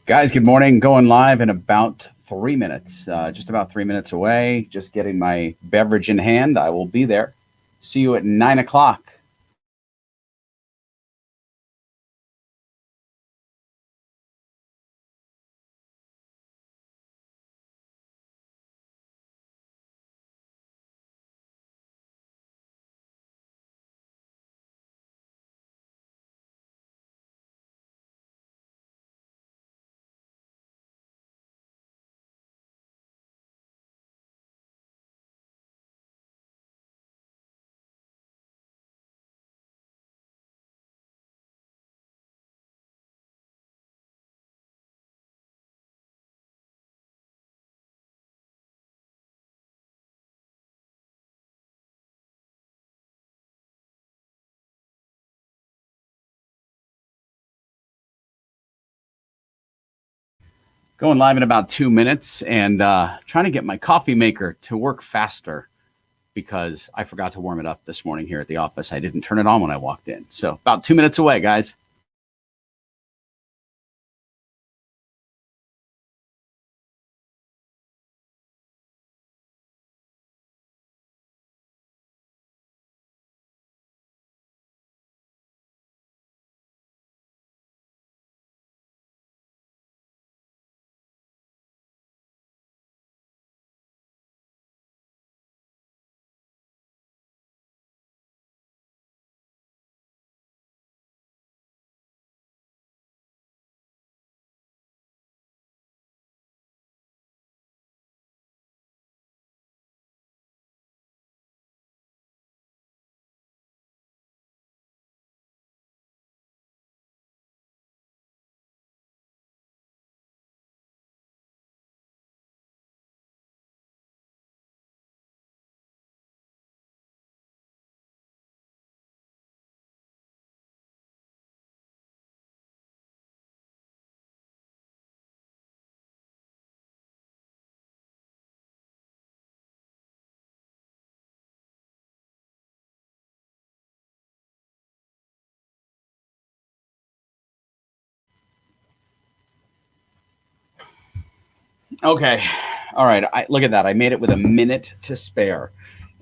Guys, good morning. Going live in about 3 minutes, just about 3 minutes away. Just getting my beverage in hand. I will be there. See you at 9 o'clock. Going live in about 2 minutes and trying to get my coffee maker to work faster because I forgot to warm it up this morning here at the office. I didn't turn it on when I walked in. So about 2 minutes away, guys. Okay. All right. Look at that. I made it with a minute to spare,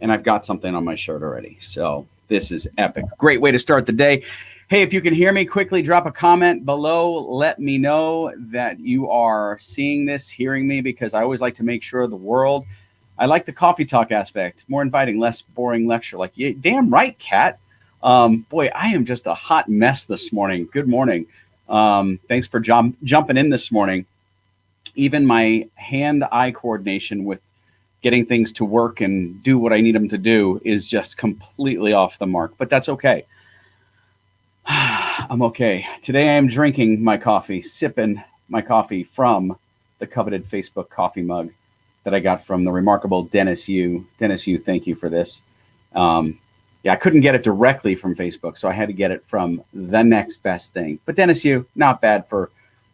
and I've got something on my shirt already. So this is epic. Great way to start the day. Hey, if you can hear me, quickly drop a comment below. Let me know that you are seeing this, hearing me, because I always like to make sure the world. I like the coffee talk aspect. More inviting, less boring lecture. Like, yeah, damn right, Kat. Boy, I am just a hot mess this morning. Good morning. Thanks for jumping in this morning. Even my hand-eye coordination with getting things to work and do what I need them to do is just completely off the mark, but that's okay. I'm okay. Today I am drinking my coffee, sipping my coffee from the coveted Facebook coffee mug that I got from the remarkable Dennis Yu. Dennis Yu, thank you for this. Yeah, I couldn't get it directly from Facebook, so I had to get it from the next best thing. But Dennis Yu, not bad for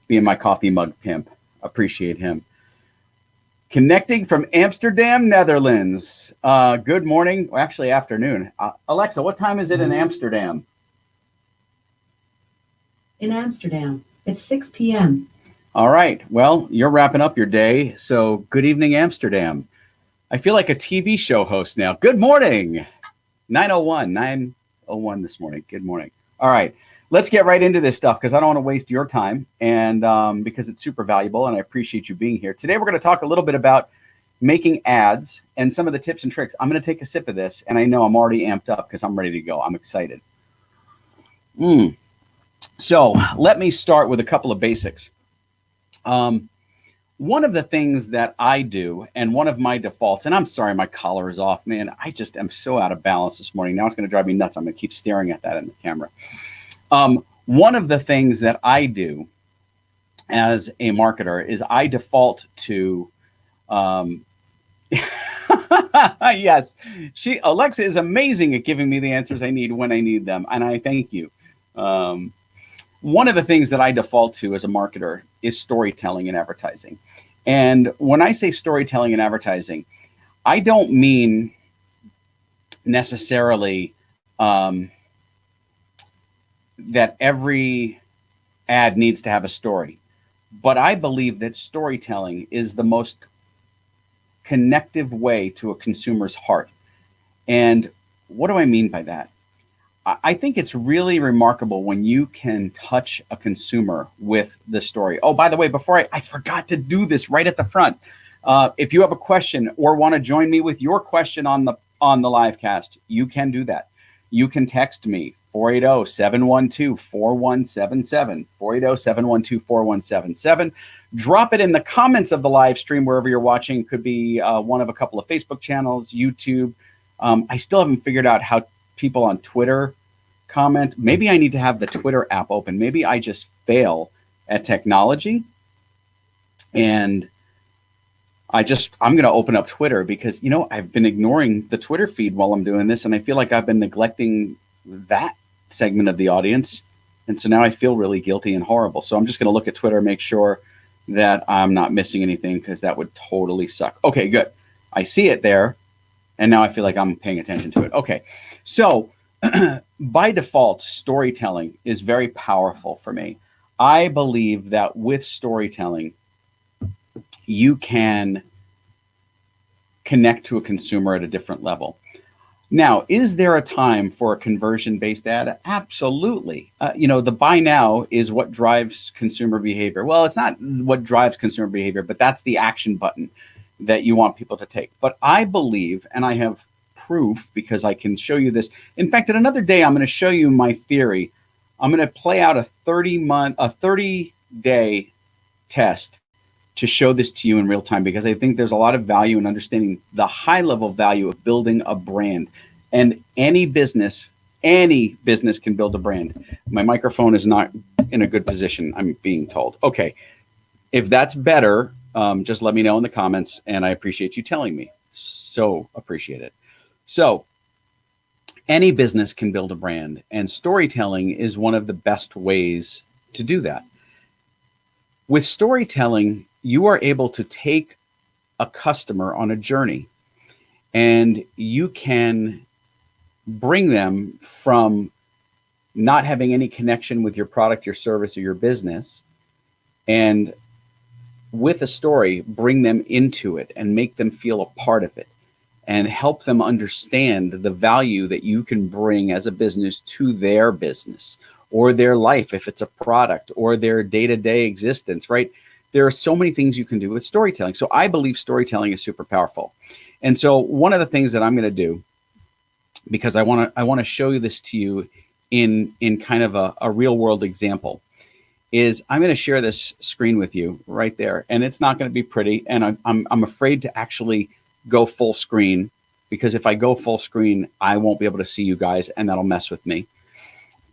being my coffee mug pimp. Appreciate him. Connecting from Amsterdam, Netherlands. Good morning, well, actually afternoon. Alexa, what time is it in Amsterdam? In Amsterdam, it's 6 p.m. All right. Well, you're wrapping up your day, so good evening, Amsterdam. I feel like a TV show host now. Good morning. 9:01 this morning. Good morning. All right. Let's get right into this stuff because I don't want to waste your time and because it's super valuable and I appreciate you being here. Today, we're going to talk a little bit about making ads and some of the tips and tricks. I'm going to take a sip of this and I know I'm already amped up because I'm ready to go. I'm excited. So let me start with a couple of basics. One of the things that I do and one of my defaults, and I'm sorry, my collar is off, man. I just am so out of balance this morning. Now it's going to drive me nuts. I'm going to keep staring at that in the camera. One of the things that I do as a marketer is I default to, yes, Alexa is amazing at giving me the answers I need when I need them, and I thank you. One of the things that I default to as a marketer is storytelling and advertising. And when I say storytelling and advertising, I don't mean necessarily that every ad needs to have a story. But I believe that storytelling is the most connective way to a consumer's heart. And what do I mean by that? I think it's really remarkable when you can touch a consumer with the story. Oh, by the way, before I forgot to do this right at the front. If you have a question or want to join me with your question on the live cast, you can do that. You can text me 480-712-4177, 480-712-4177. Drop it in the comments of the live stream wherever you're watching. It could be one of a couple of Facebook channels, YouTube. I still haven't figured out how people on Twitter comment. Maybe I need to have the Twitter app open. Maybe I just fail at technology. And I'm going to open up Twitter because, I've been ignoring the Twitter feed while I'm doing this. And I feel like I've been neglecting that segment of the audience. And so now I feel really guilty and horrible. So I'm just going to look at Twitter, make sure that I'm not missing anything because that would totally suck. Okay, good. I see it there. And now I feel like I'm paying attention to it. Okay. So by default, storytelling is very powerful for me. I believe that with storytelling, you can connect to a consumer at a different level. Now, is there a time for a conversion-based ad? Absolutely. The buy now is what drives consumer behavior. Well, it's not what drives consumer behavior, but that's the action button that you want people to take. But I believe, and I have proof because I can show you this. In fact, at another day, I'm going to show you my theory. I'm going to play out a 30-day test to show this to you in real time, because I think there's a lot of value in understanding the high level value of building a brand. And any business can build a brand. My microphone is not in a good position, I'm being told. Okay, if that's better, just let me know in the comments, and I appreciate you telling me. So appreciate it. So any business can build a brand, and storytelling is one of the best ways to do that. With storytelling, you are able to take a customer on a journey, and you can bring them from not having any connection with your product, your service, or your business, and with a story, bring them into it and make them feel a part of it and help them understand the value that you can bring as a business to their business or their life, if it's a product, or their day-to-day existence, right? There are so many things you can do with storytelling. So I believe storytelling is super powerful. And so one of the things that I'm going to do, because I want to show you this to you in kind of a real world example, is I'm going to share this screen with you right there. And it's not going to be pretty. And I'm afraid to actually go full screen, because if I go full screen, I won't be able to see you guys, and that'll mess with me.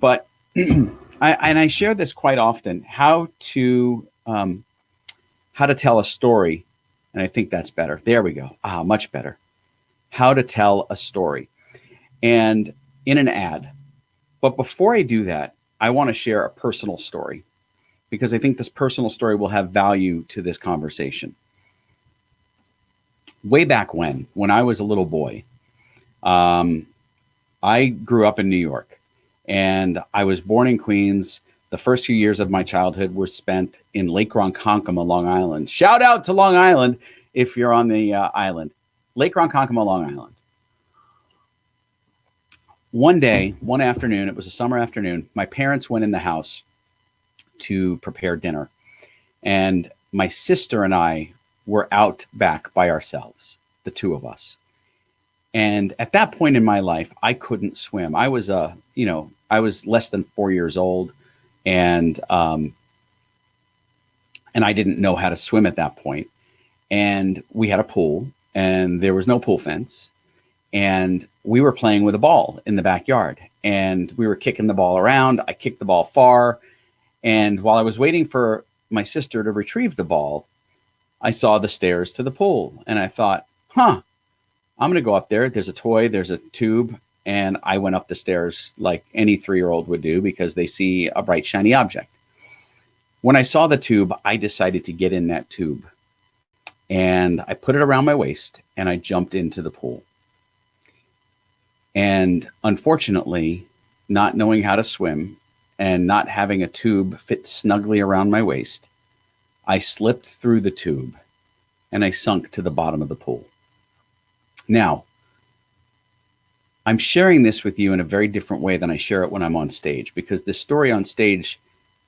But I share this quite often, how to tell a story. And I think that's better. There we go. Much better. How to tell a story and in an ad. But before I do that, I want to share a personal story, because I think this personal story will have value to this conversation. Way back when I was a little boy, I grew up in New York, and I was born in Queens. The first few years of my childhood were spent in Lake Ronkonkoma, Long Island. Shout out to Long Island if you're on the island. Lake Ronkonkoma, Long Island. One day, one afternoon, it was a summer afternoon, my parents went in the house to prepare dinner. And my sister and I were out back by ourselves, the two of us. And at that point in my life, I couldn't swim. I was less than 4 years old, and I didn't know how to swim at that point. And we had a pool, and there was no pool fence. And we were playing with a ball in the backyard, and we were kicking the ball around. I kicked the ball far. And while I was waiting for my sister to retrieve the ball, I saw the stairs to the pool, and I thought, I'm going to go up there. There's a toy, there's a tube. And I went up the stairs like any 3-year-old would do, because they see a bright, shiny object. When I saw the tube, I decided to get in that tube, and I put it around my waist, and I jumped into the pool. And unfortunately, not knowing how to swim and not having a tube fit snugly around my waist, I slipped through the tube and I sunk to the bottom of the pool. Now, I'm sharing this with you in a very different way than I share it when I'm on stage, because the story on stage,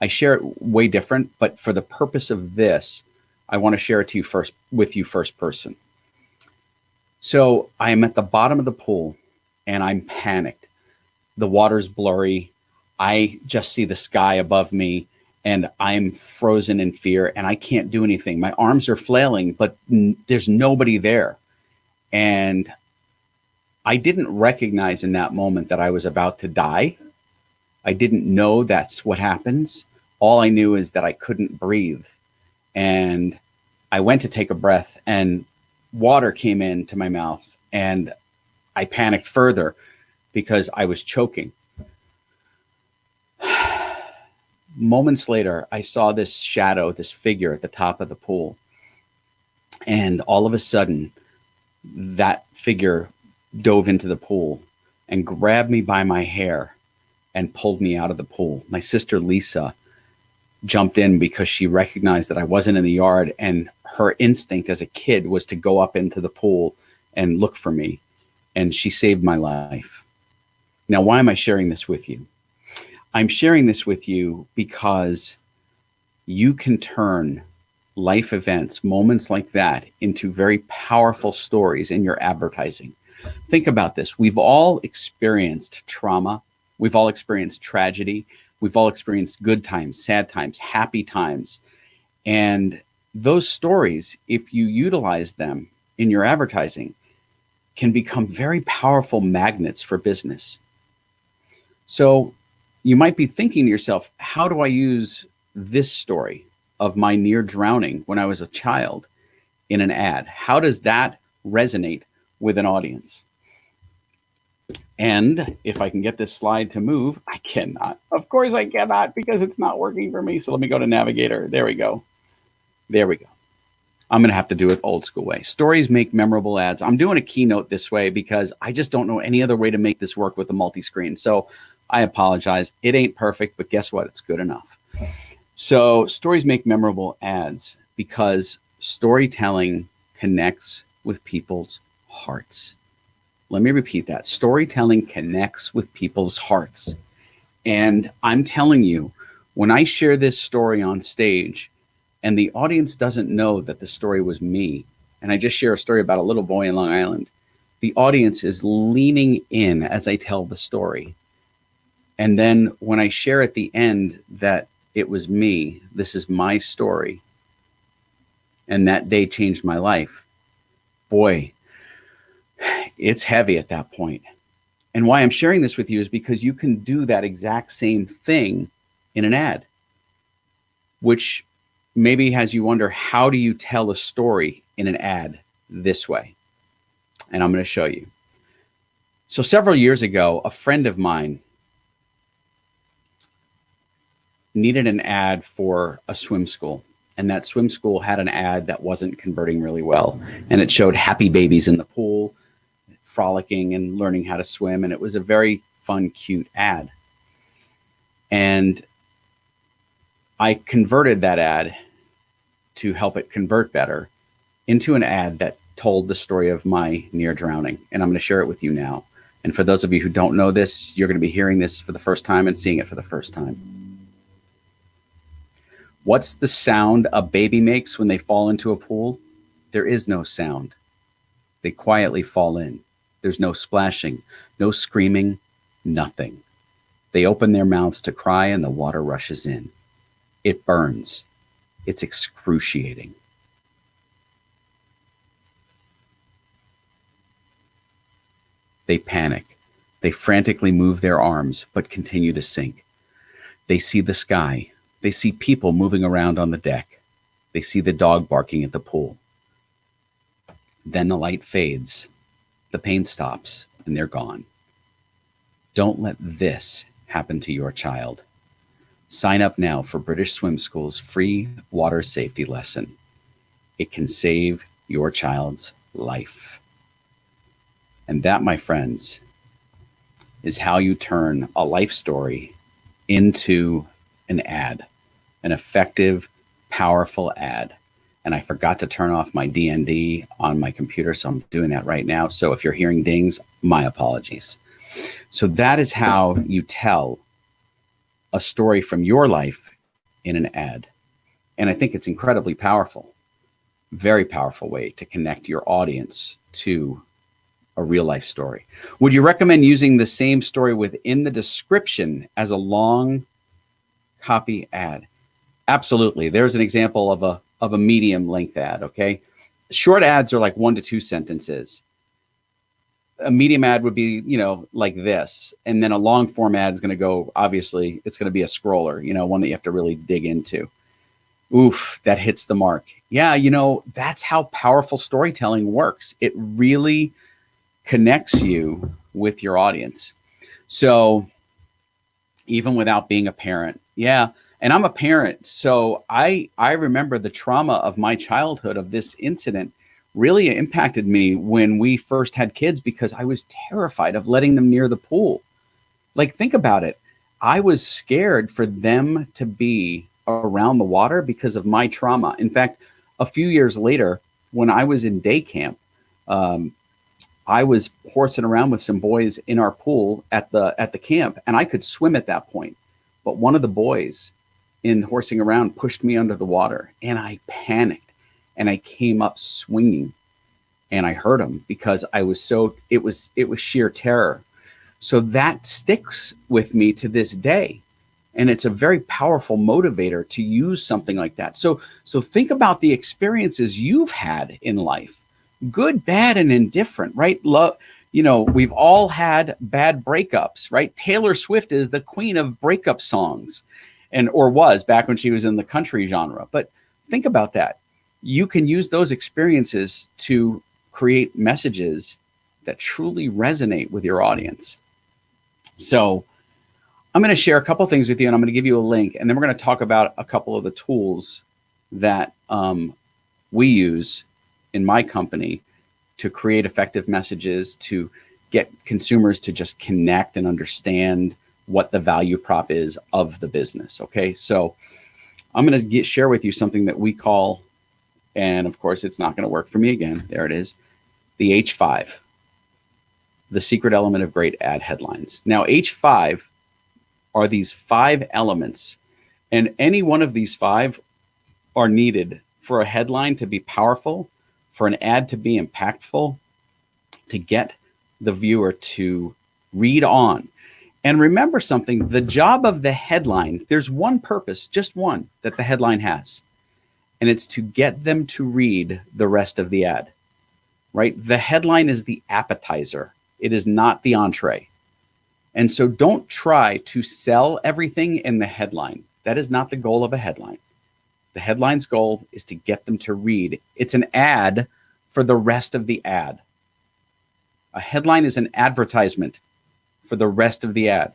I share it way different, but for the purpose of this, I want to share it to you first with you first person. So I am at the bottom of the pool and I'm panicked. The water's blurry. I just see the sky above me and I'm frozen in fear and I can't do anything. My arms are flailing, but there's nobody there. And I didn't recognize in that moment that I was about to die. I didn't know that's what happens. All I knew is that I couldn't breathe. And I went to take a breath and water came into my mouth and I panicked further because I was choking. Moments later, I saw this shadow, this figure at the top of the pool. And all of a sudden, that figure dove into the pool and grabbed me by my hair and pulled me out of the pool. My sister Lisa jumped in because she recognized that I wasn't in the yard, and her instinct as a kid was to go up into the pool and look for me, and she saved my life. Now, why am I sharing this with you? I'm sharing this with you because you can turn life events, moments like that, into very powerful stories in your advertising. Think about this. We've all experienced trauma. We've all experienced tragedy. We've all experienced good times, sad times, happy times. And those stories, if you utilize them in your advertising, can become very powerful magnets for business. So you might be thinking to yourself, how do I use this story of my near drowning when I was a child in an ad? How does that resonate with an audience? And if I can get this slide to move, I cannot. Of course I cannot, because it's not working for me. So let me go to Navigator. There we go. There we go. I'm going to have to do it old school way. Stories make memorable ads. I'm doing a keynote this way because I just don't know any other way to make this work with a multi-screen. So I apologize. It ain't perfect, but guess what? It's good enough. So stories make memorable ads because storytelling connects with people's hearts. Let me repeat that. Storytelling connects with people's hearts. And I'm telling you, when I share this story on stage and the audience doesn't know that the story was me, and I just share a story about a little boy in Long Island, the audience is leaning in as I tell the story. And then when I share at the end that it was me, this is my story, and that day changed my life, boy, it's heavy at that point. And why I'm sharing this with you is because you can do that exact same thing in an ad, which maybe has you wonder, how do you tell a story in an ad this way? And I'm going to show you. So several years ago, a friend of mine needed an ad for a swim school. And that swim school had an ad that wasn't converting really well. And it showed happy babies in the pool, frolicking and learning how to swim. And it was a very fun, cute ad. And I converted that ad to help it convert better into an ad that told the story of my near drowning. And I'm going to share it with you now. And for those of you who don't know this, you're going to be hearing this for the first time and seeing it for the first time. What's the sound a baby makes when they fall into a pool? There is no sound. They quietly fall in. There's no splashing, no screaming, nothing. They open their mouths to cry and the water rushes in. It burns. It's excruciating. They panic. They frantically move their arms, but continue to sink. They see the sky. They see people moving around on the deck. They see the dog barking at the pool. Then the light fades. The pain stops, and they're gone. Don't let this happen to your child. Sign up now for British Swim School's free water safety lesson. It can save your child's life. And that, my friends, is how you turn a life story into an ad, an effective, powerful ad. And I forgot to turn off my DND on my computer, so I'm doing that right now. So if you're hearing dings, my apologies. So that is how you tell a story from your life in an ad. And I think it's incredibly powerful, very powerful way to connect your audience to a real life story. Would you recommend using the same story within the description as a long copy ad? Absolutely. There's an example of a medium length ad. Okay. Short ads are like 1 to 2 sentences. A medium ad would be, like this. And then a long form ad is going to go, obviously, it's going to be a scroller, one that you have to really dig into. Oof, that hits the mark. Yeah. That's how powerful storytelling works. It really connects you with your audience. So even without being a parent. Yeah. And I'm a parent. So I remember the trauma of my childhood of this incident really impacted me when we first had kids, because I was terrified of letting them near the pool. Like, think about it. I was scared for them to be around the water because of my trauma. In fact, a few years later, when I was in day camp, I was horsing around with some boys in our pool at the camp, and I could swim at that point. But one of the boys in horsing around pushed me under the water, and I panicked, and I came up swinging, and I hurt him because I was it was sheer terror. So that sticks with me to this day. And it's a very powerful motivator to use something like that. So think about the experiences you've had in life. Good, bad, and indifferent, right? Love, we've all had bad breakups, right? Taylor Swift is the queen of breakup songs, or was back when she was in the country genre. But think about that. You can use those experiences to create messages that truly resonate with your audience. So I'm going to share a couple things with you, and I'm going to give you a link, and then we're going to talk about a couple of the tools that we use in my company to create effective messages, to get consumers to just connect and understand what the value prop is of the business. Okay, so I'm going to share with you something that we call, and of course it's not going to work for me again, there it is, the H5, the secret element of great ad headlines. Now, H5 are these 5 elements, and any one of these 5 are needed for a headline to be powerful, for an ad to be impactful, to get the viewer to read on. And remember something, the job of the headline, there's one purpose, just one, that the headline has, and it's to get them to read the rest of the ad, right? The headline is the appetizer. It is not the entree. And so don't try to sell everything in the headline. That is not the goal of a headline. The headline's goal is to get them to read. It's an ad for the rest of the ad. A headline is an advertisement for the rest of the ad.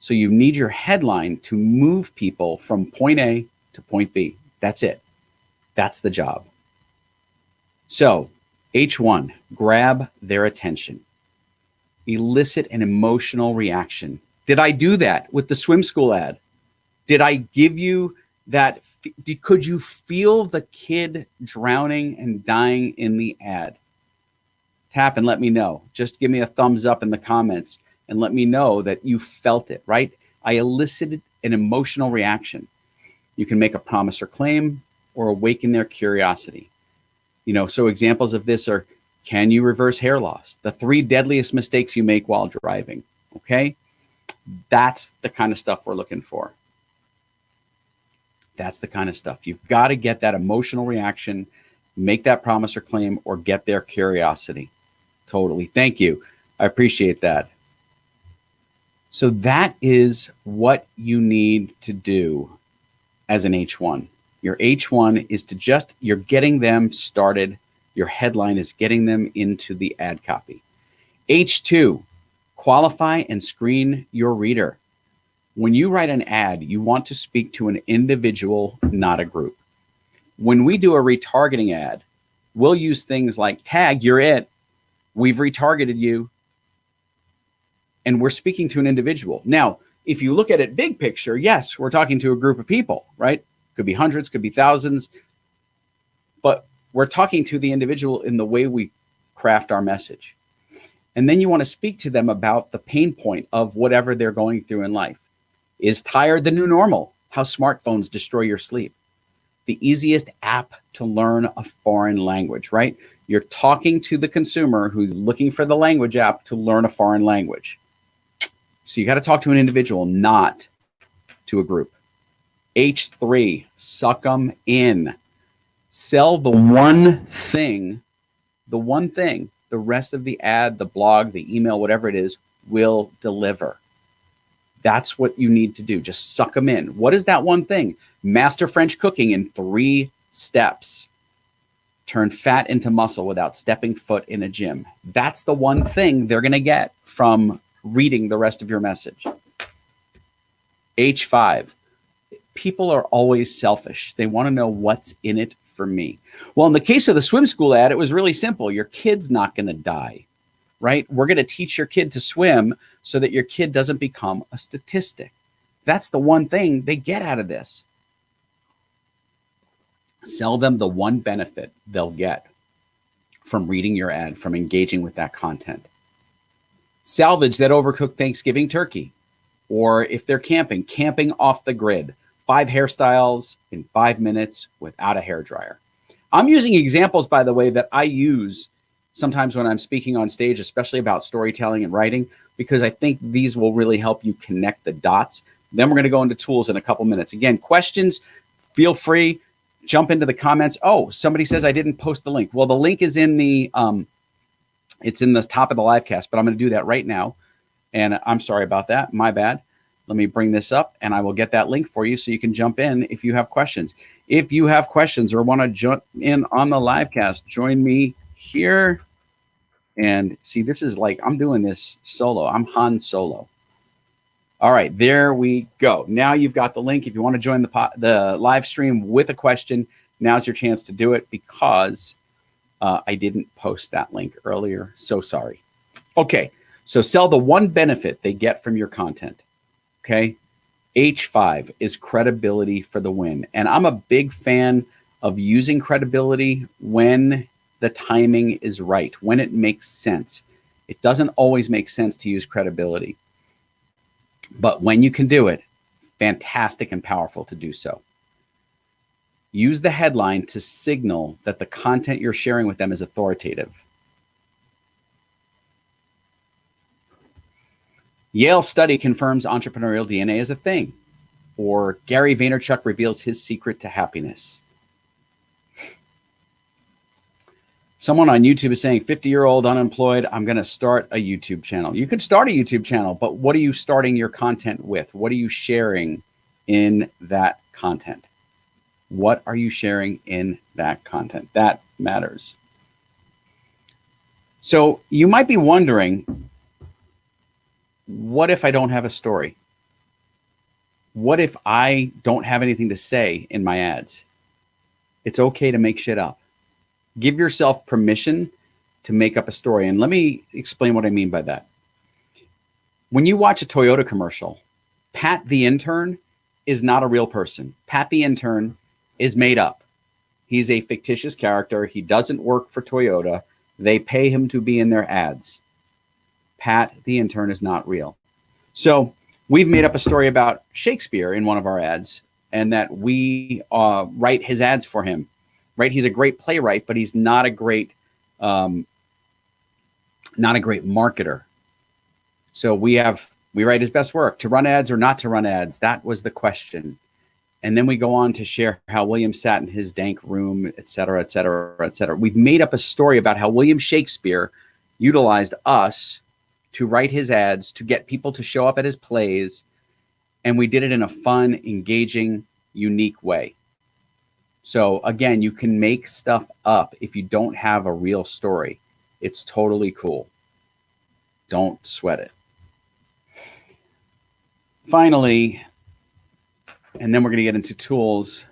So you need your headline to move people from point A to point B. That's it. That's the job. So H1, grab their attention. Elicit an emotional reaction. Did I do that with the swim school ad? Did I give you that? Could you feel the kid drowning and dying in the ad? Tap and let me know. Just give me a thumbs up in the comments and let me know that you felt it, right? I elicited an emotional reaction. You can make a promise or claim or awaken their curiosity. So examples of this are, can you reverse hair loss? The 3 deadliest mistakes you make while driving. Okay? That's the kind of stuff we're looking for. That's the kind of stuff. You've got to get that emotional reaction, make that promise or claim, or get their curiosity. Totally. Thank you. I appreciate that. So that is what you need to do as an H1. Your H1 is to you're getting them started. Your headline is getting them into the ad copy. H2, qualify and screen your reader. When you write an ad, you want to speak to an individual, not a group. When we do a retargeting ad, we'll use things like tag, you're it. We've retargeted you. And we're speaking to an individual. Now, if you look at it big picture, yes, we're talking to a group of people, right? could be hundreds, could be thousands, but we're talking to the individual in the way we craft our message. And then you want to speak to them about the pain point of whatever they're going through in life. Is tired the new normal? How smartphones destroy your sleep. The easiest app to learn a foreign language, right? You're talking to the consumer who's looking for the language app to learn a foreign language. So you got to talk to an individual, not to a group. H3, suck them in. Sell the one thing, the rest of the ad, the blog, the email, whatever it is, will deliver. That's what you need to do. Just suck them in. What is that one thing? Master French cooking in 3 steps. Turn fat into muscle without stepping foot in a gym. That's the one thing they're going to get from reading the rest of your message. H5. People are always selfish. They want to know what's in it for me. Well, in the case of the swim school ad, it was really simple. Your kid's not going to die, right? We're going to teach your kid to swim so that your kid doesn't become a statistic. That's the one thing they get out of this. Sell them the one benefit they'll get from reading your ad, from engaging with that content. Salvage that overcooked Thanksgiving turkey. Or if they're camping off the grid. 5 hairstyles in 5 minutes without a hairdryer. I'm using examples, by the way, that I use sometimes when I'm speaking on stage, especially about storytelling and writing, because I think these will really help you connect the dots. Then we're going to go into tools in a couple minutes. Again, questions, feel free, jump into the comments. Oh, somebody says I didn't post the link. Well, the link is in the it's in the top of the live cast, but I'm going to do that right now. And I'm sorry about that. My bad. Let me bring this up and I will get that link for you so you can jump in if you have questions. If you have questions or want to jump in on the live cast, join me here. And see, this is like, I'm doing this solo. I'm Han Solo. All right, there we go. Now you've got the link. If you want to join the live stream with a question, now's your chance to do it because I didn't post that link earlier. So sorry. Okay, so sell the one benefit they get from your content. Okay, H5 is credibility for the win. And I'm a big fan of using credibility when the timing is right, when it makes sense. It doesn't always make sense to use credibility. But when you can do it, fantastic and powerful to do so. Use the headline to signal that the content you're sharing with them is authoritative. Yale study confirms entrepreneurial DNA is a thing. Or Gary Vaynerchuk reveals his secret to happiness. Someone on YouTube is saying, 50-year-old unemployed, I'm going to start a YouTube channel. You could start a YouTube channel, but what are you starting your content with? What are you sharing in that content? What are you sharing in that content? That matters. So you might be wondering, what if I don't have a story? What if I don't have anything to say in my ads? It's okay to make shit up. Give yourself permission to make up a story. And let me explain what I mean by that. When you watch a Toyota commercial, Pat the intern is not a real person. Pat the intern is made up. He's a fictitious character. He doesn't work for Toyota. They pay him to be in their ads. Pat the intern is not real. So we've made up a story about Shakespeare in one of our ads, and that we write his ads for him. Right? He's a great playwright, but he's not a great marketer. So we write his best work. To run ads or not to run ads? That was the question. And then we go on to share how William sat in his dank room, et cetera, et cetera, et cetera. We've made up a story about how William Shakespeare utilized us to write his ads, to get people to show up at his plays. And we did it in a fun, engaging, unique way. So again, you can make stuff up if you don't have a real story. It's totally cool. Don't sweat it. Finally, and then we're going to get into tools.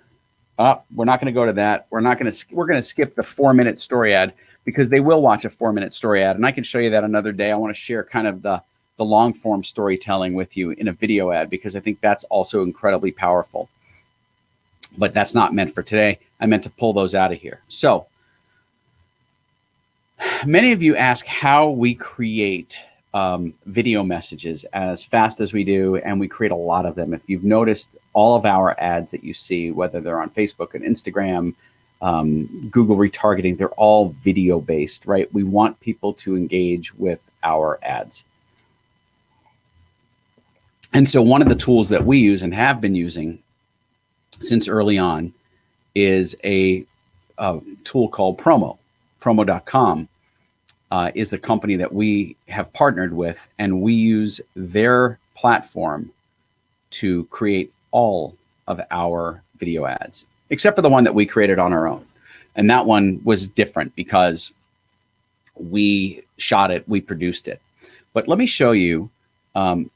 We're not going to go to that. We're going to skip the 4-minute story ad because they will watch a 4-minute story ad. And I can show you that another day. I want to share kind of the long form storytelling with you in a video ad because I think that's also incredibly powerful. but that's not meant for today. I meant to pull those out of here. So many of you ask how we create video messages as fast as we do, and we create a lot of them. If you've noticed, all of our ads that you see, whether they're on Facebook and Instagram, Google retargeting, they're all video based, right? We want people to engage with our ads. And so one of the tools that we use and have been using since early on is a tool called Promo. Promo.com is the company that we have partnered with, and we use their platform to create all of our video ads, except for the one that we created on our own. And that one was different because we shot it, we produced it. But let me show you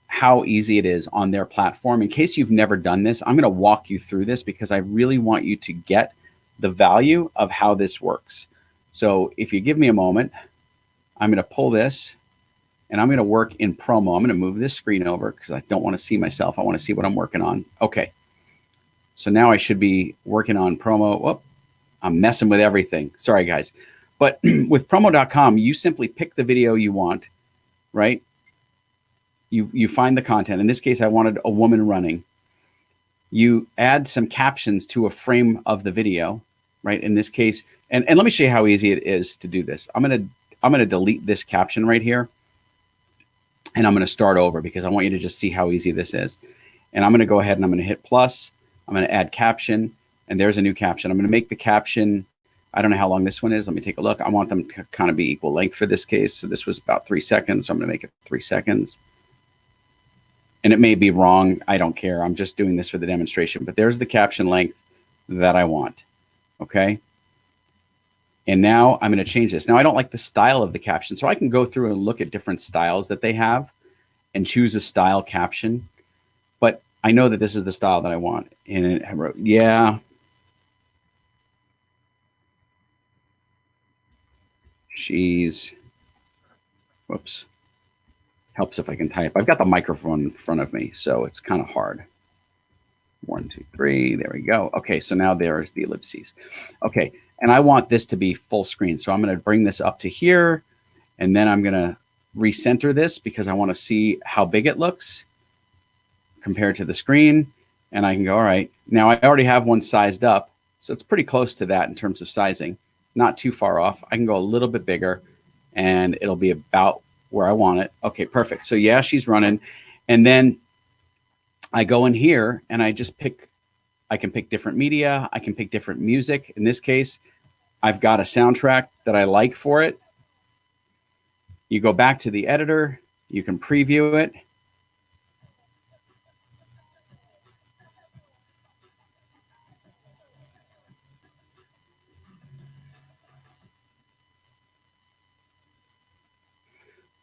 how easy it is on their platform. In case you've never done this, I'm going to walk you through this because I really want you to get the value of how this works. So if you give me a moment, I'm going to pull this and I'm going to work in Promo. I'm going to move this screen over because I don't want to see myself. I want to see what I'm working on. Okay. So now I should be working on Promo. Whoop, I'm messing with everything. Sorry, guys. But with Promo.com, you simply pick the video you want, right? You find the content. In this case, I wanted a woman running. You add some captions to a frame of the video, right? In this case, and let me show you how easy it is to do this. I'm gonna delete this caption right here, and I'm gonna start over because I want you to just see how easy this is. And I'm gonna go ahead and I'm gonna hit plus. I'm gonna add caption, and there's a new caption. I'm gonna make the caption, I don't know how long this one is. Let me take a look. I want them to kind of be equal length for this case. So this was about 3 seconds. So I'm gonna make it 3 seconds. And it may be wrong. I don't care. I'm just doing this for the demonstration. But there's the caption length that I want. Okay. And now I'm going to change this. Now I don't like the style of the caption. So I can go through and look at different styles that they have and choose a style caption. But I know that this is the style that I want. And I wrote, yeah. She's, whoops. Helps if I can type. I've got the microphone in front of me, so it's kind of hard. 1, 2, 3. There we go. Okay, so now there's the ellipses. Okay, and I want this to be full screen. So I'm going to bring this up to here, and then I'm going to recenter this because I want to see how big it looks compared to the screen. And I can go, all right. Now I already have one sized up, so it's pretty close to that in terms of sizing. Not too far off. I can go a little bit bigger, and it'll be about where I want it. Okay, perfect. So yeah, she's running. And then I go in here and I just pick, I can pick different media. I can pick different music. In this case, I've got a soundtrack that I like for it. You go back to the editor, you can preview it.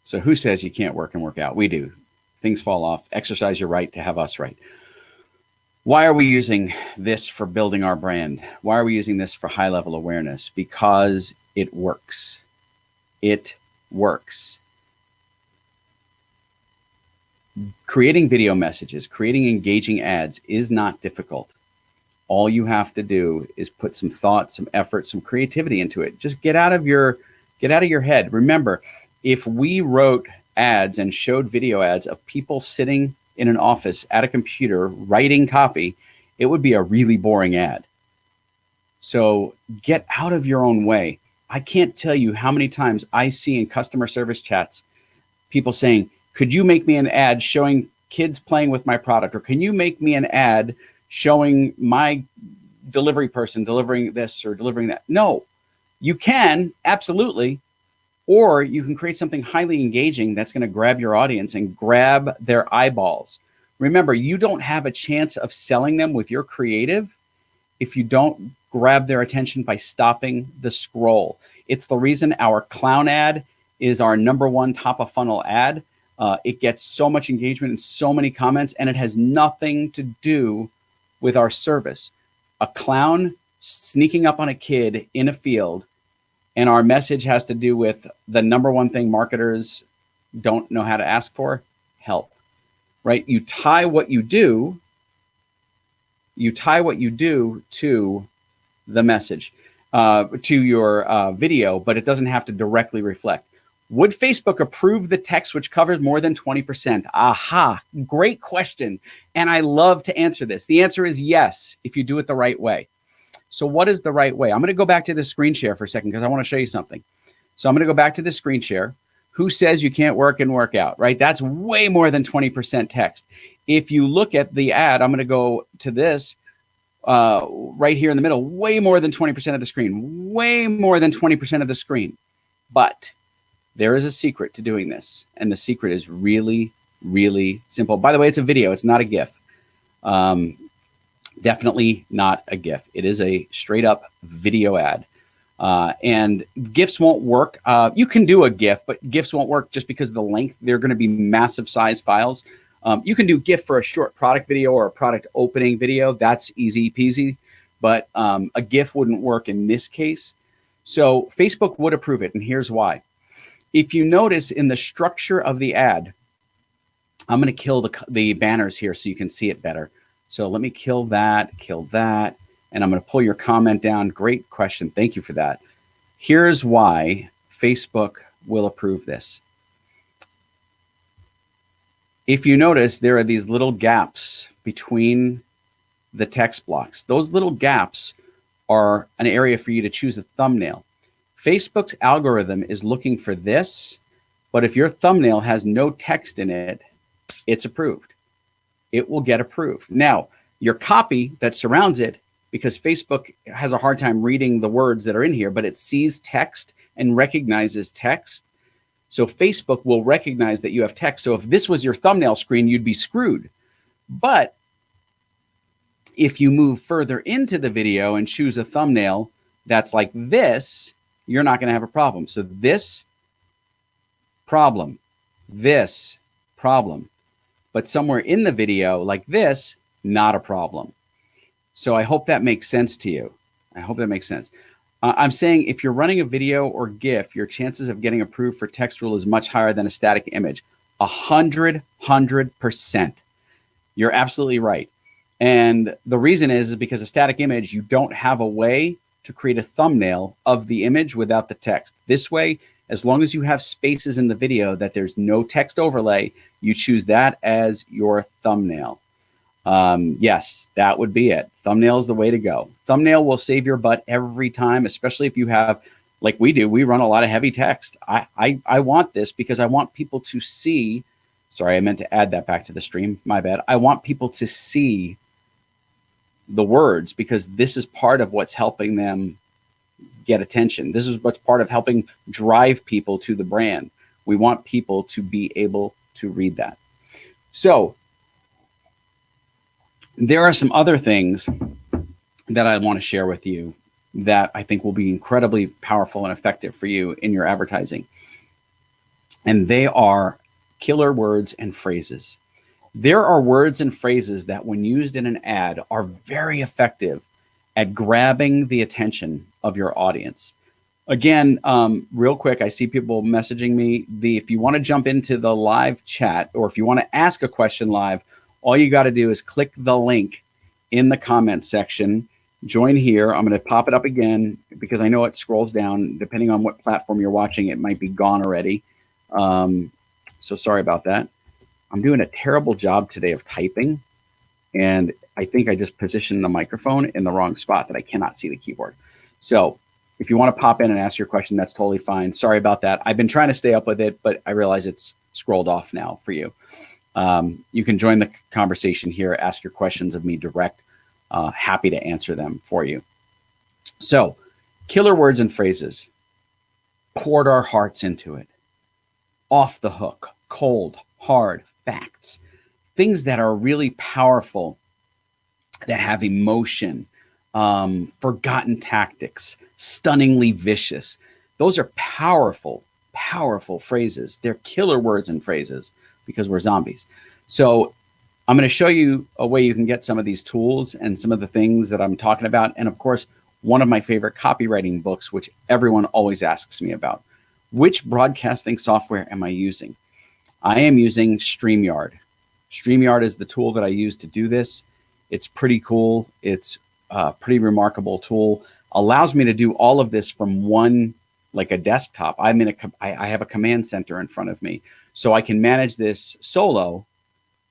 So who says you can't work and work out? We do. Things fall off. Exercise your right to have us right. Why are we using this for building our brand? Why are we using this for high-level awareness? Because it works. It works. Creating video messages, creating engaging ads is not difficult. All you have to do is put some thought, some effort, some creativity into it. Just get out of your head. Remember, if we wrote ads and showed video ads of people sitting in an office at a computer writing copy, it would be a really boring ad. So get out of your own way. I can't tell you how many times I see in customer service chats people saying, could you make me an ad showing kids playing with my product? Or can you make me an ad showing my delivery person delivering this or delivering that? No, you can, absolutely. Or you can create something highly engaging that's going to grab your audience and grab their eyeballs. Remember, you don't have a chance of selling them with your creative if you don't grab their attention by stopping the scroll. It's the reason our clown ad is our #1 top of funnel ad. It gets so much engagement and so many comments, and it has nothing to do with our service. A clown sneaking up on a kid in a field, and our message has to do with the #1 thing marketers don't know how to ask for, help, right? You tie what you do you tie what you do to the message, to your video, but it doesn't have to directly reflect. Would Facebook approve the text which covers more than 20%? Aha, great question. And I love to answer this. The answer is yes, if you do it the right way. So what is the right way? I'm going to go back to the screen share for a second because I want to show you something. So I'm going to go back to the screen share. Who says you can't work and work out, right? That's way more than 20% text. If you look at the ad, I'm going to go to this right here in the middle, way more than 20% of the screen, way more than 20% of the screen. But there is a secret to doing this. And the secret is really, really simple. By the way, it's a video. It's not a GIF. Definitely not a GIF. It is a straight up video ad. And GIFs won't work. You can do a GIF, but GIFs won't work just because of the length. They're going to be massive size files. You can do GIF for a short product video or a product opening video. That's easy peasy. But a GIF wouldn't work in this case. So Facebook would approve it. And here's why. If you notice in the structure of the ad, I'm going to kill the banners here so you can see it better. So let me kill that, and I'm going to pull your comment down. Great question. Thank you for that. Here's why Facebook will approve this. If you notice, there are these little gaps between the text blocks. Those little gaps are an area for you to choose a thumbnail. Facebook's algorithm is looking for this, but if your thumbnail has no text in it, it's approved. It will get approved. Now, your copy that surrounds it, because Facebook has a hard time reading the words that are in here, but it sees text and recognizes text. So Facebook will recognize that you have text. So if this was your thumbnail screen, you'd be screwed. But if you move further into the video and choose a thumbnail that's like this, you're not going to have a problem. So this problem, but somewhere in the video like this, not a problem. So I hope that makes sense to you. I hope that makes sense. I'm saying if you're running a video or GIF, your chances of getting approved for text rule is much higher than a static image. 100%. You're absolutely right. And the reason is because a static image, you don't have a way to create a thumbnail of the image without the text. This way, as long as you have spaces in the video that there's no text overlay, you choose that as your thumbnail. Yes, that would be it. Thumbnail is the way to go. Thumbnail will save your butt every time, especially if you have, like we do, we run a lot of heavy text. I want this because I want people to see, sorry, I meant to add that back to the stream, my bad. I want people to see the words because this is part of what's helping them get attention. This is what's part of helping drive people to the brand. We want people to be able to read that. So there are some other things that I want to share with you that I think will be incredibly powerful and effective for you in your advertising. And they are killer words and phrases. There are words and phrases that when used in an ad are very effective at grabbing the attention of your audience. Again, real quick, I see people messaging me. If you want to jump into the live chat or if you want to ask a question live, all you got to do is click the link in the comments section. Join here. I'm going to pop it up again because I know it scrolls down. Depending on what platform you're watching, it might be gone already. So sorry about that. I'm doing a terrible job today of typing, and I think I just positioned the microphone in the wrong spot that I cannot see the keyboard. So if you want to pop in and ask your question, that's totally fine. Sorry about that. I've been trying to stay up with it, but I realize it's scrolled off now for you. You can join the conversation here, ask your questions of me direct. Happy to answer them for you. So, killer words and phrases. Poured our hearts into it. Off the hook, cold, hard, facts. Things that are really powerful, that have emotion, forgotten tactics, stunningly vicious. Those are powerful, powerful phrases. They're killer words and phrases because we're zombies. So I'm going to show you a way you can get some of these tools and some of the things that I'm talking about. And of course, one of my favorite copywriting books, which everyone always asks me about. Which broadcasting software am I using? I am using StreamYard. StreamYard is the tool that I use to do this. It's pretty cool. It's a pretty remarkable tool. Allows me to do all of this from one, like a desktop. I have a command center in front of me, so I can manage this solo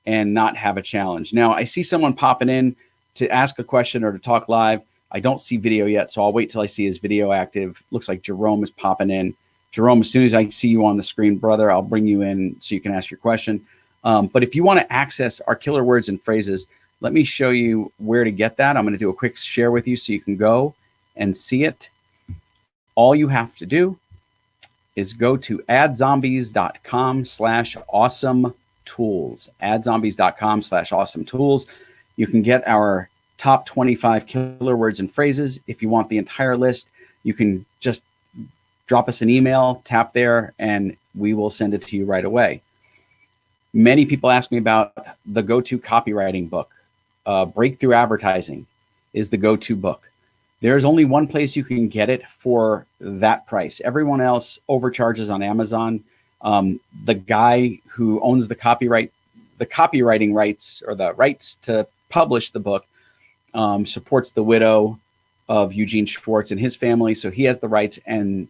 and not have a challenge. Now, I see someone popping in to ask a question or to talk live. I don't see video yet, so I'll wait till I see his video active. Looks like Jerome is popping in. Jerome, as soon as I see you on the screen, brother, I'll bring you in so you can ask your question. But if you want to access our killer words and phrases, let me show you where to get that. I'm going to do a quick share with you so you can go and see it. All you have to do is go to adzombies.com/awesome-tools. adzombies.com/awesome-tools. You can get our top 25 killer words and phrases. If you want the entire list, you can just drop us an email, tap there, and we will send it to you right away. Many people ask me about the go-to copywriting book. Breakthrough Advertising is the go-to book. There's only one place you can get it for that price. Everyone else overcharges on Amazon. The guy who owns the copywriting rights, or the rights to publish the book, supports the widow of Eugene Schwartz and his family. So he has the rights and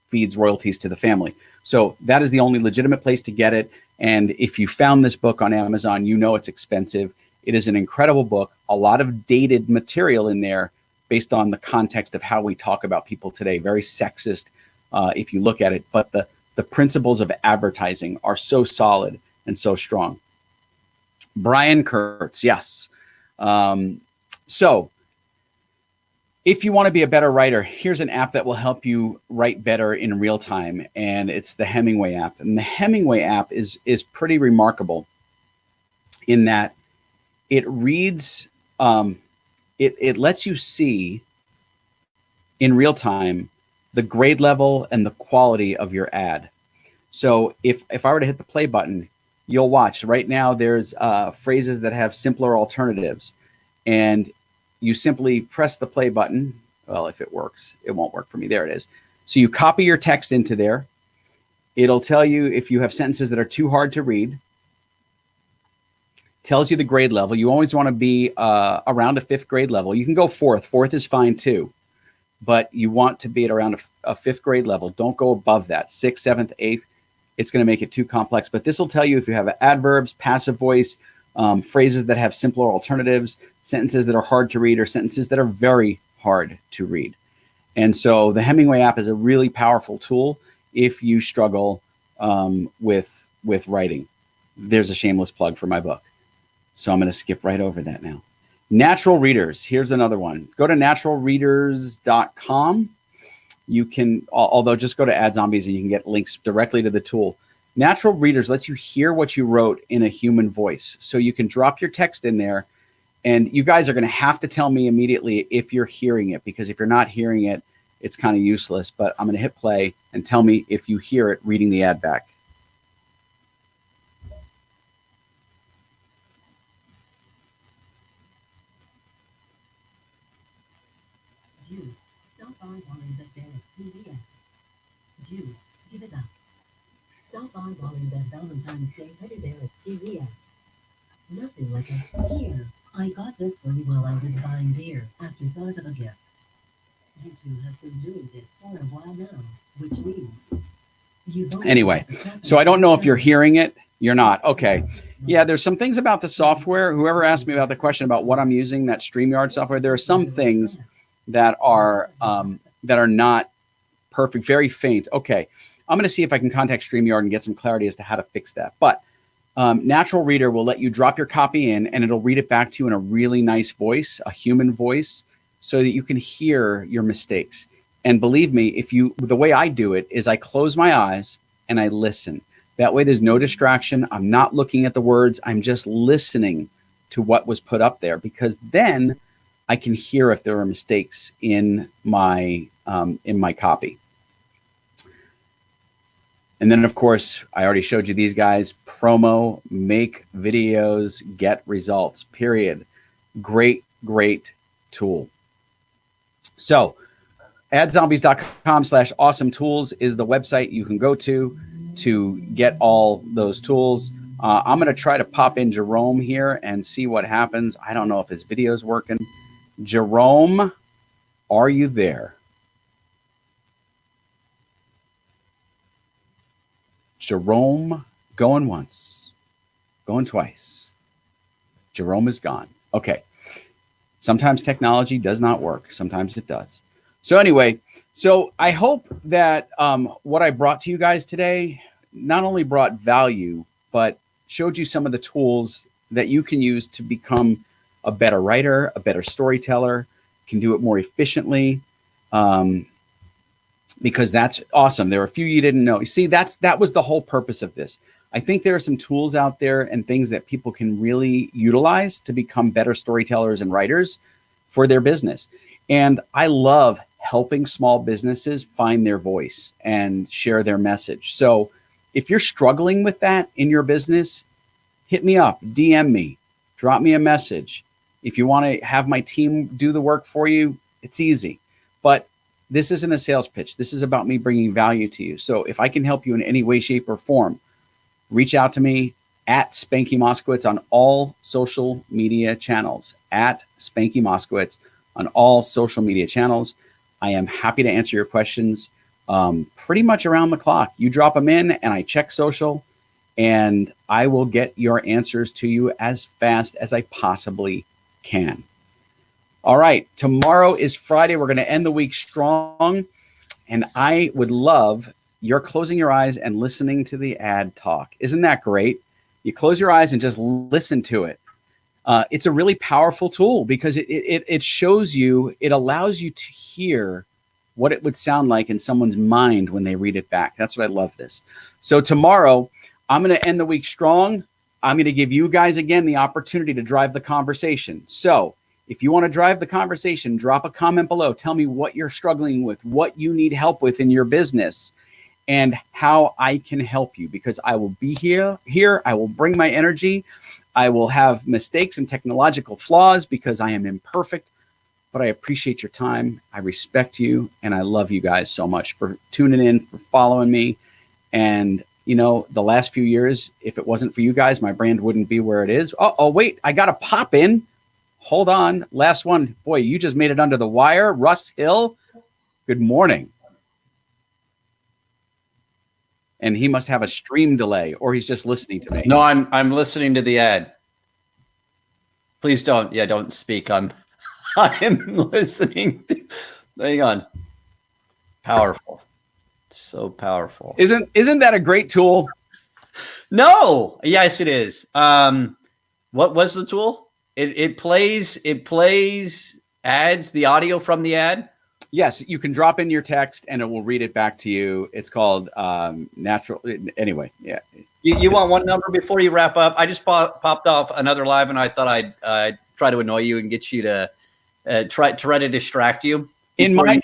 feeds royalties to the family. So that is the only legitimate place to get it. And if you found this book on Amazon, you know it's expensive. It is an incredible book, a lot of dated material in there based on the context of how we talk about people today. Very sexist if you look at it, but the principles of advertising are so solid and so strong. Brian Kurtz, yes. So if you want to be a better writer, here's an app that will help you write better in real time, and it's the Hemingway app. And the Hemingway app is pretty remarkable in that it reads, it lets you see in real time the grade level and the quality of your ad. So if I were to hit the play button, you'll watch right now there's phrases that have simpler alternatives, and you simply press the play button. Well, if it works, it won't work for me. There it is. So you copy your text into there. It'll tell you if you have sentences that are too hard to read. Tells you the grade level. You always want to be around a 5th grade level. You can go 4th. 4th is fine too, but you want to be at around a 5th grade level. Don't go above that. 6th, 7th, 8th. It's going to make it too complex. But this will tell you if you have adverbs, passive voice, phrases that have simpler alternatives, sentences that are hard to read, or sentences that are very hard to read. And so the Hemingway app is a really powerful tool if you struggle with writing. There's a shameless plug for my book. So I'm going to skip right over that now. Natural Readers. Here's another one. Go to naturalreaders.com. You can, although just go to AdZombies and you can get links directly to the tool. Natural Readers lets you hear what you wrote in a human voice. So you can drop your text in there, and you guys are going to have to tell me immediately if you're hearing it, because if you're not hearing it, it's kind of useless. But I'm going to hit play and tell me if you hear it reading the ad back. You, stop by while in bed there at CVS. You, give it up. Stop by while in bed Valentine's Day teddy bear at CVS. Nothing like a here. I got this for you while I was buying beer after thought of a gift. You two have been doing this for a while now, which means you've Anyway, so I don't know if you're hearing it. You're not. Okay. Yeah, there's some things about the software. Whoever asked me about the question about what I'm using, that StreamYard software, there are some things that are not perfect, very faint. Okay, I'm going to see if I can contact StreamYard and get some clarity as to how to fix that. But Natural Reader will let you drop your copy in, and it'll read it back to you in a really nice voice, a human voice, so that you can hear your mistakes. And believe me, the way I do it is I close my eyes and I listen. That way there's no distraction. I'm not looking at the words. I'm just listening to what was put up there, because then I can hear if there are mistakes in my copy. And then, of course, I already showed you these guys. Promo, make videos, get results, period. Great, great tool. So adzombies.com/awesome tools is the website you can go to get all those tools. I'm going to try to pop in Jerome here and see what happens. I don't know if his video is working. Jerome, are you there? Jerome, going once, going twice. Jerome is gone. Okay. Sometimes technology does not work. Sometimes it does. So anyway, so I hope that what I brought to you guys today not only brought value, but showed you some of the tools that you can use to become a better writer, a better storyteller, can do it more efficiently. Because that's awesome. There are a few you didn't know. You see, that was the whole purpose of this. I think there are some tools out there and things that people can really utilize to become better storytellers and writers for their business. And I love helping small businesses find their voice and share their message. So if you're struggling with that in your business, hit me up, DM me, drop me a message. If you want to have my team do the work for you, it's easy. But this isn't a sales pitch. This is about me bringing value to you. So if I can help you in any way, shape, or form, reach out to me at Spanky Moskowitz on all social media channels. At Spanky Moskowitz on all social media channels. I am happy to answer your questions pretty much around the clock. You drop them in and I check social and I will get your answers to you as fast as I possibly can. All right, tomorrow is Friday. We're going to end the week strong. And I would love you're closing your eyes and listening to the ad talk. Isn't that great? You close your eyes and just listen to it. It's a really powerful tool because it shows you, it allows you to hear what it would sound like in someone's mind when they read it back. That's what I love this. So tomorrow, I'm going to end the week strong. I'm going to give you guys again the opportunity to drive the conversation. So if you want to drive the conversation, drop a comment below. Tell me what you're struggling with, what you need help with in your business, and how I can help you, because I will be here. I will bring my energy. I will have mistakes and technological flaws because I am imperfect, but I appreciate your time. I respect you, and I love you guys so much for tuning in, for following me. And, you know, the last few years, if it wasn't for you guys, my brand wouldn't be where it is. Oh, wait, I got to pop in. Hold on. Last one. Boy, you just made it under the wire. Russ Hill, good morning. And he must have a stream delay, or he's just listening to me. No, I'm listening to the ad. Please don't speak. I am listening. Hang on. Powerful. So powerful. Isn't that a great tool? No. Yes, it is. What was the tool? It plays ads, the audio from the ad. Yes, you can drop in your text and it will read it back to you. It's called natural. Anyway, yeah. You want one number before you wrap up? I just popped off another live, and I thought I'd try to annoy you and get you to try to distract you.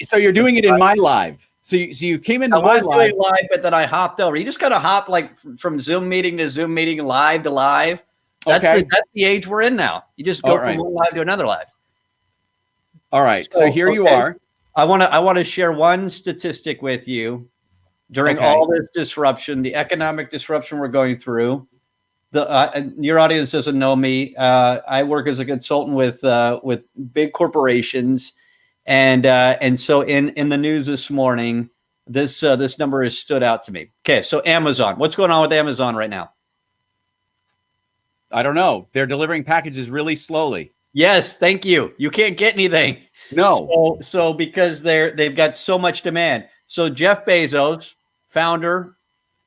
So you're doing it in my live. So you came into my live, but then I hopped over. You just got to hop like from Zoom meeting to Zoom meeting, live to live. That's the age we're in now. You just go from one live to another live. All right. So here you are. I want to share one statistic with you during all this disruption, the economic disruption we're going through. Your audience doesn't know me. I work as a consultant with big corporations, and so in the news this morning, this number has stood out to me. Okay, so Amazon. What's going on with Amazon right now? I don't know. They're delivering packages really slowly. Yes, thank you. You can't get anything. No. So because they've got so much demand. So Jeff Bezos, founder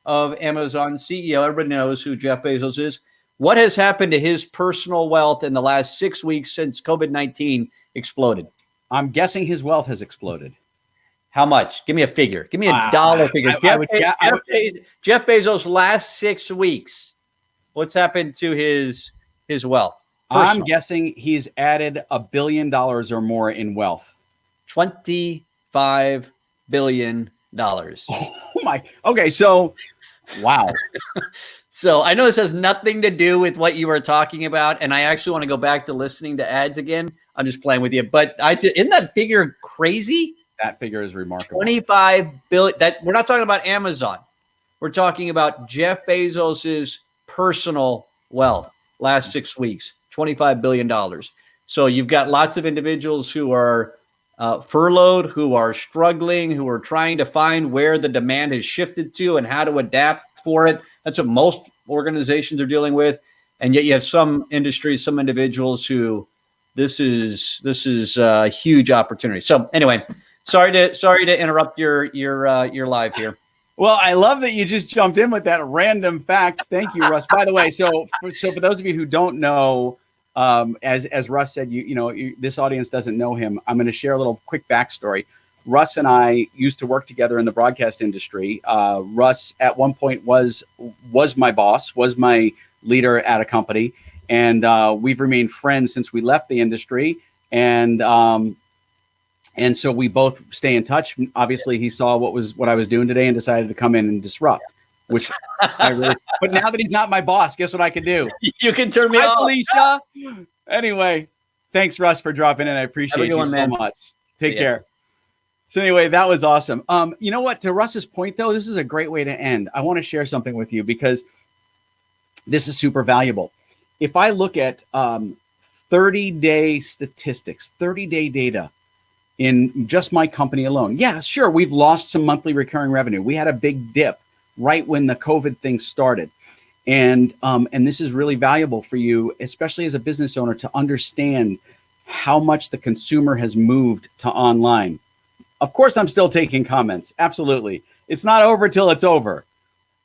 of Amazon, CEO, everybody knows who Jeff Bezos is. What has happened to his personal wealth in the last 6 weeks since COVID-19 exploded? I'm guessing his wealth has exploded. How much? Give me a figure. Give me a dollar figure. Jeff Bezos' last 6 weeks. What's happened to his wealth? Personal. I'm guessing he's added $1 billion or more in wealth. $25 billion. Oh my. Okay. So, wow. So I know this has nothing to do with what you were talking about. And I actually want to go back to listening to ads again. I'm just playing with you, but isn't that figure crazy? That figure is remarkable. 25 billion. That we're not talking about Amazon. We're talking about Jeff Bezos's personal wealth last 6 weeks, $25 billion. So you've got lots of individuals who are furloughed, who are struggling, who are trying to find where the demand has shifted to and how to adapt for it. That's what most organizations are dealing with. And yet you have some industries, some individuals who this is a huge opportunity. So anyway, sorry to interrupt your live here. Well, I love that you just jumped in with that random fact. Thank you, Russ. By the way, so for those of you who don't know, as Russ said, this audience doesn't know him. I'm going to share a little quick backstory. Russ and I used to work together in the broadcast industry. Russ at one point was my boss, was my leader at a company, and we've remained friends since we left the industry. And so we both stay in touch. Obviously, he saw what I was doing today and decided to come in and disrupt. Which I really. But now that he's not my boss, guess what I can do? You can turn me off, Felicia. Anyway, thanks, Russ, for dropping in. I appreciate you so much. Take care. So anyway, that was awesome. You know what? To Russ's point, though, this is a great way to end. I want to share something with you because this is super valuable. If I look at 30-day statistics, 30-day data in just my company alone, yeah, sure, we've lost some monthly recurring revenue. We had a big dip right when the COVID thing started. And this is really valuable for you, especially as a business owner, to understand how much the consumer has moved to online. Of course, I'm still taking comments. Absolutely. It's not over till it's over.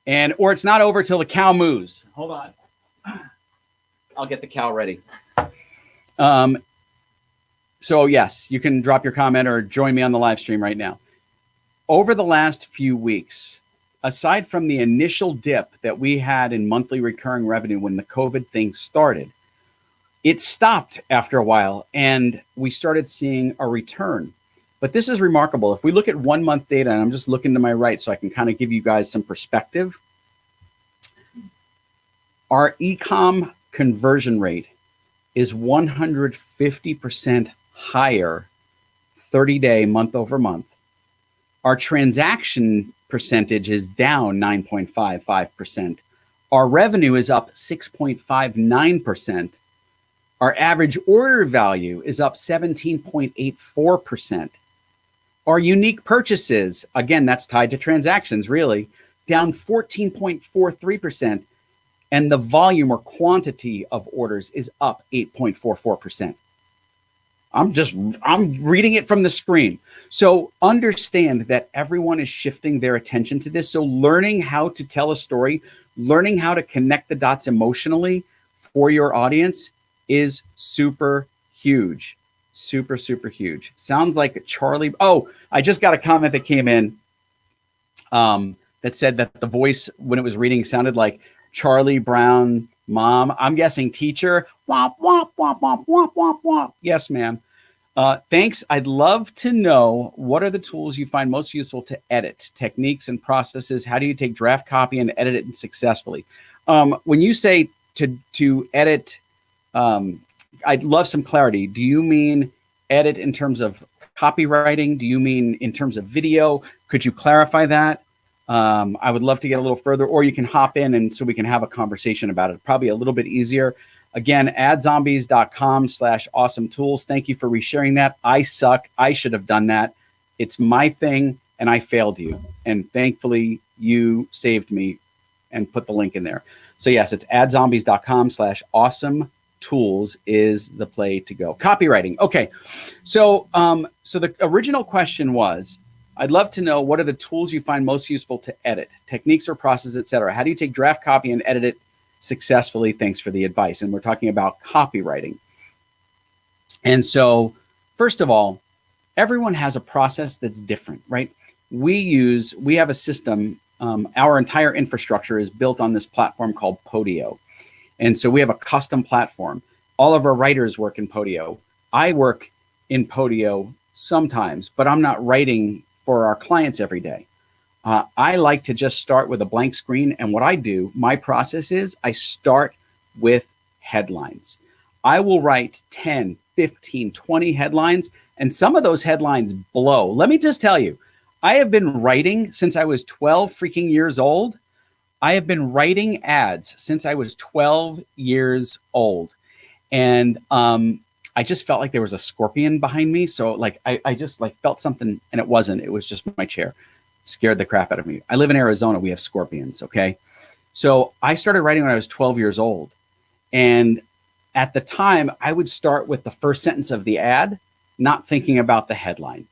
Or it's not over till the cow moves. Hold on. I'll get the cow ready. So yes, you can drop your comment or join me on the live stream right now. Over the last few weeks, aside from the initial dip that we had in monthly recurring revenue when the COVID thing started, it stopped after a while and we started seeing a return. But this is remarkable. If we look at 1 month data, and I'm just looking to my right so I can kind of give you guys some perspective, our e-com conversion rate is 150% higher 30-day month over month. Our transaction percentage is down 9.55%. Our revenue is up 6.59%. Our average order value is up 17.84%. Our unique purchases, again, that's tied to transactions, really, down 14.43%. And the volume or quantity of orders is up 8.44%. I'm reading it from the screen. So understand that everyone is shifting their attention to this. So learning how to tell a story, learning how to connect the dots emotionally for your audience is super huge. Super, super huge. Sounds like Charlie. Oh, I just got a comment that came in that said that the voice when it was reading sounded like Charlie Brown mom. I'm guessing teacher. Womp, womp, womp, womp, womp, womp, womp. Yes, ma'am. Thanks. I'd love to know what are the tools you find most useful to edit, techniques and processes. How do you take draft copy and edit it successfully? When you say to edit, I'd love some clarity. Do you mean edit in terms of copywriting? Do you mean in terms of video? Could you clarify that? I would love to get a little further, or you can hop in and so we can have a conversation about it. Probably a little bit easier. Again, adzombies.com/awesome tools. Thank you for resharing that. I suck. I should have done that. It's my thing and I failed you. And thankfully you saved me and put the link in there. So yes, it's adzombies.com/awesome tools is the play to go. Copywriting. Okay. So the original question was, I'd love to know what are the tools you find most useful to edit, techniques or processes, etc. How do you take draft copy and edit it successfully? Thanks for the advice. And we're talking about copywriting. And so, first of all, everyone has a process that's different, right? We have a system. Our entire infrastructure is built on this platform called Podio. And so we have a custom platform. All of our writers work in Podio. I work in Podio sometimes, but I'm not writing for our clients every day. I like to just start with a blank screen. And what I do, my process is I start with headlines. I will write 10, 15, 20 headlines, and some of those headlines blow. Let me just tell you, I have been writing since I was 12 freaking years old. I have been writing ads since I was 12 years old. And I just felt like there was a scorpion behind me. So like I just like felt something, and it wasn't. It was just my chair. Scared the crap out of me. I live in Arizona. We have scorpions. Okay. So I started writing when I was 12 years old. And at the time, I would start with the first sentence of the ad, not thinking about the headline.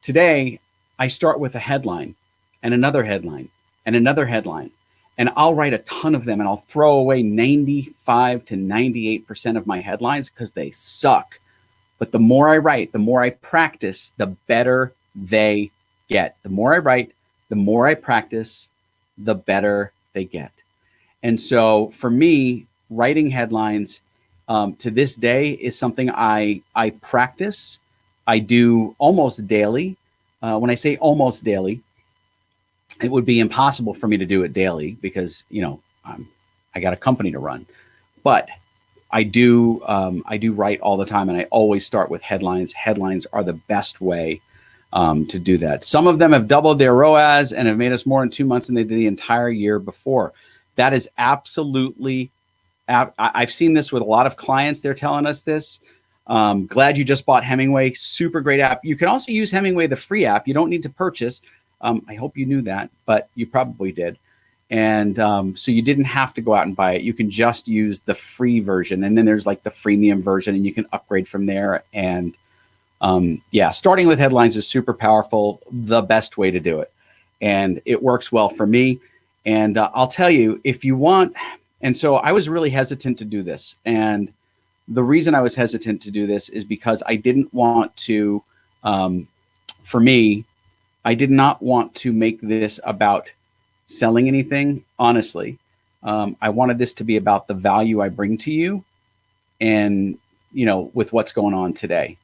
Today, I start with a headline and another headline and another headline. And I'll write a ton of them, and I'll throw away 95 to 98% of my headlines because they suck. But the more I write, the more I practice, the better they get. The more I write, the more I practice, the better they get. And so for me, writing headlines to this day is something I practice. I do almost daily. When I say almost daily, it would be impossible for me to do it daily because, you know, I got a company to run. But I do write all the time, and I always start with headlines. Headlines are the best way to do that. Some of them have doubled their ROAS and have made us more in 2 months than they did the entire year before. That is absolutely, I've seen this with a lot of clients. They're telling us this. Glad you just bought Hemingway. Super great app. You can also use Hemingway, the free app. You don't need to purchase. I hope you knew that, but you probably did. And so you didn't have to go out and buy it. You can just use the free version. And then there's like the freemium version, and you can upgrade from there. And yeah, starting with headlines is super powerful, the best way to do it. And it works well for me. And I'll tell you, if you want, and so I was really hesitant to do this. And the reason I was hesitant to do this is because I didn't want to, for me, I did not want to make this about selling anything, honestly. I wanted this to be about the value I bring to you and, you know, with what's going on today.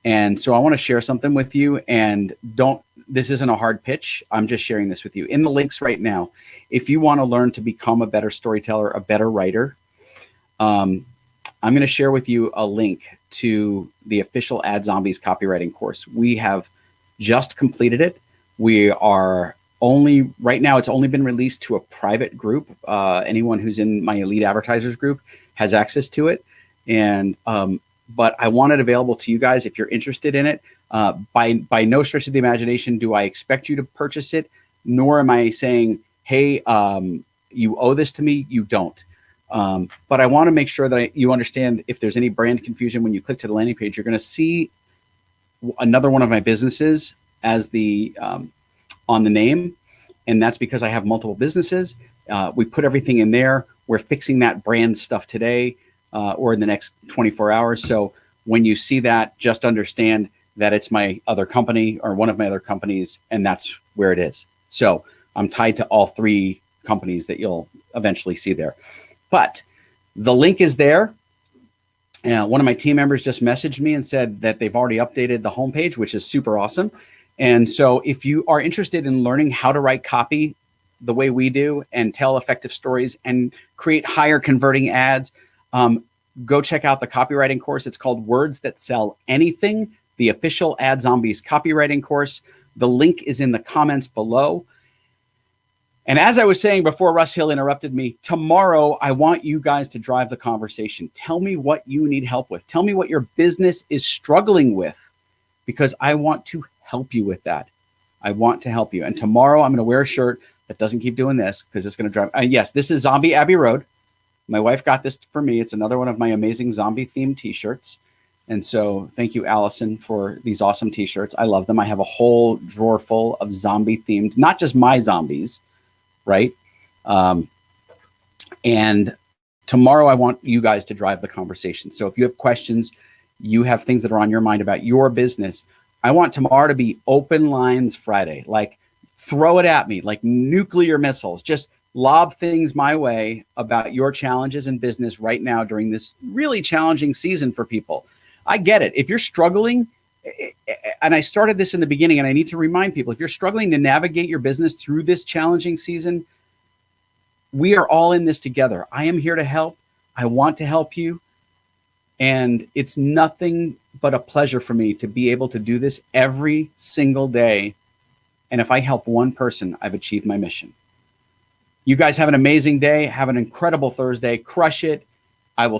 And so I want to share something with you, and this isn't a hard pitch. I'm just sharing this with you. In the links right now, if you want to learn to become a better storyteller, a better writer, I'm going to share with you a link to the official Ad Zombies copywriting course. We have just completed it. We are right now, it's only been released to a private group. Anyone who's in my elite advertisers group has access to it. And, but I want it available to you guys if you're interested in it. By no stretch of the imagination do I expect you to purchase it, nor am I saying, hey, you owe this to me. You don't. But I want to make sure that you understand if there's any brand confusion when you click to the landing page, you're going to see another one of my businesses as the on the name. And that's because I have multiple businesses. We put everything in there. We're fixing that brand stuff today or in the next 24 hours. So when you see that, just understand that it's my other company or one of my other companies, and that's where it is. So I'm tied to all three companies that you'll eventually see there. But the link is there. One of my team members just messaged me and said that they've already updated the homepage, which is super awesome. And so if you are interested in learning how to write copy the way we do and tell effective stories and create higher converting ads, go check out the copywriting course. It's called Words That Sell Anything, the official Ad Zombies copywriting course. The link is in the comments below. And as I was saying before Russ Hill interrupted me, tomorrow I want you guys to drive the conversation. Tell me what you need help with. Tell me what your business is struggling with, because I want to help you with that. I want to help you. And tomorrow I'm going to wear a shirt that doesn't keep doing this because it's going to drive. Yes, this is Zombie Abbey Road. My wife got this for me. It's another one of my amazing zombie themed t-shirts. And so thank you, Allison, for these awesome t-shirts. I love them. I have a whole drawer full of zombie themed, not just my zombies, right? And tomorrow I want you guys to drive the conversation. So if you have questions, you have things that are on your mind about your business, I want tomorrow to be Open Lines Friday. Like, throw it at me like nuclear missiles. Just lob things my way about your challenges in business right now during this really challenging season for people. I get it. If you're struggling, and I started this in the beginning, and I need to remind people, if you're struggling to navigate your business through this challenging season, we are all in this together. I am here to help. I want to help you. And it's nothing but a pleasure for me to be able to do this every single day. And if I help one person, I've achieved my mission. You guys have an amazing day. Have an incredible Thursday. Crush it. I will